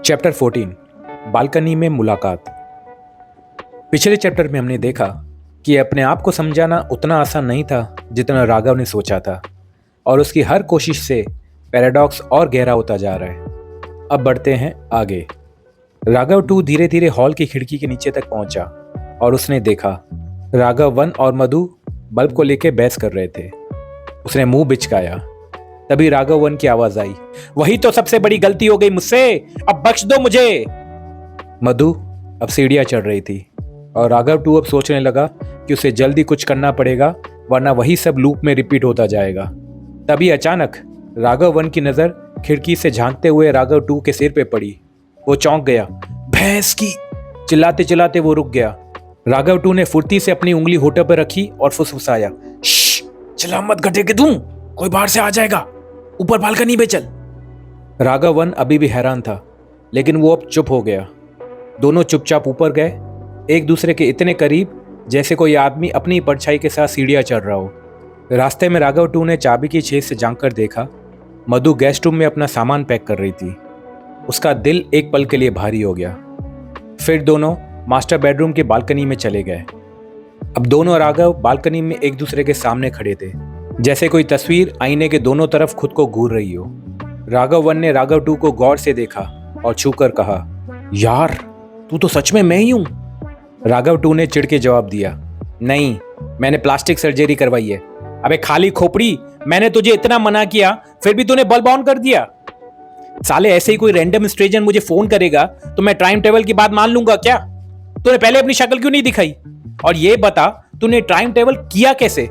Chapter 14 balcony में मुलाकात। पिछले चैप्टर में हमने देखा कि अपने आप को समझाना उतना आसान नहीं था जितना राघव ने सोचा था, और उसकी हर कोशिश से पैराडॉक्स और गहरा होता जा रहा है। अब बढ़ते हैं आगे। राघव 2 धीरे धीरे हॉल की खिड़की के नीचे तक पहुंचा और उसने देखा राघव 1 और मधु बल्ब को लेकर बहस कर रहे थे। उसने मुंह बिचकाया। तभी राघव 1 की आवाज आई, वही तो सबसे बड़ी गलती हो गई मुझसे, अब बख्श दो मुझे। मधु अब सीढ़ियां चढ़ रही थी और राघव 2 अब सोचने लगा कि उसे जल्दी कुछ करना पड़ेगा, वरना वही सब लूप में रिपीट होता जाएगा। तभी अचानक राघव 1 की नजर खिड़की से झांकते हुए राघव 2 के सिर पे पड़ी। वो चौंक गया। भैंस की! चिल्लाते चिल्लाते वो रुक गया। राघव 2 ने फुर्ती से अपनी उंगली होठों पर रखी और फुसफुसाया, चिल्ला मत गधे के तुम, कोई बाहर से आ जाएगा, ऊपर बालकनी में चल। राघव 1 अभी भी हैरान था, लेकिन वो अब चुप हो गया। दोनों चुपचाप ऊपर गए, एक दूसरे के इतने करीब जैसे कोई आदमी अपनी परछाई के साथ सीढ़ियां चढ़ रहा हो। रास्ते में राघव 2 ने चाबी की छेद से झांक कर देखा, मधु गेस्ट रूम में अपना सामान पैक कर रही थी। उसका दिल एक पल के लिए भारी हो गया। फिर दोनों मास्टर बेडरूम की बालकनी में चले गए। अब दोनों राघव बालकनी में एक दूसरे के सामने खड़े थे, जैसे कोई तस्वीर आईने के दोनों तरफ खुद को घूर रही हो। राघव 1 ने राघव 2 को गौर से देखा और छूकर कहा, यार तू तो सच में मैं ही हूं। राघव 2 ने चिढ़ के जवाब दिया, नहीं, मैंने प्लास्टिक सर्जरी करवाई है। अबे खाली खोपड़ी, मैंने तुझे इतना मना किया फिर भी तूने बल्ब ऑन कर दिया। साले ऐसे ही कोई रैंडम स्ट्रेंजर मुझे फोन करेगा तो मैं टाइम टेबल की बात मान लूंगा क्या? तूने पहले अपनी शक्ल क्यों नहीं दिखाई? और ये बता, तूने टाइम टेबल किया कैसे?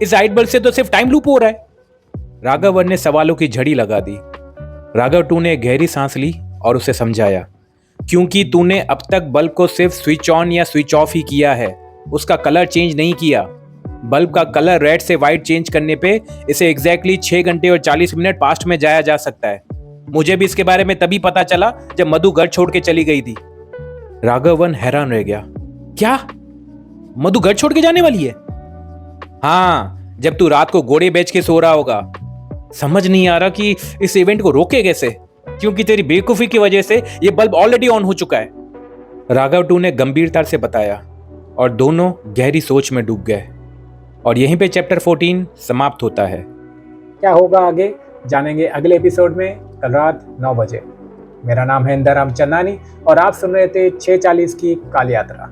इस लाइट बल्ब से तो सिर्फ टाइम लूप हो रहा है। राघव 1 ने सवालों की झड़ी लगा दी। राघव 2 ने गहरी सांस ली और उसे समझाया, क्योंकि तूने अब तक बल्ब को सिर्फ स्विच ऑन या स्विच ऑफ ही किया है, उसका कलर चेंज नहीं किया। बल्ब का कलर रेड से व्हाइट चेंज करने पे इसे एग्जैक्टली 6 घंटे और 40 मिनट पास्ट में जाया जा सकता है। मुझे भी इसके बारे में तभी पता चला जब मधु घर छोड़ के चली गई थी। राघव 1 हैरान रह गया। क्या? मधु घर छोड़ के जाने वाली है? हाँ, जब तू रात को घोड़े बेच के सो रहा होगा। समझ नहीं आ रहा कि इस इवेंट को रोके कैसे, क्योंकि तेरी बेवकूफी की वजह से ये बल्ब ऑलरेडी ऑन हो चुका है। राघव 2 ने गंभीरता से बताया और दोनों गहरी सोच में डूब गए। और यहीं पे चैप्टर 14 समाप्त होता है। क्या होगा आगे जानेंगे अगले एपिसोड में, कल रात 9 बजे। मेरा नाम है इंदर राम चन्नानी और आप सुन रहे थे 640 की काल यात्रा।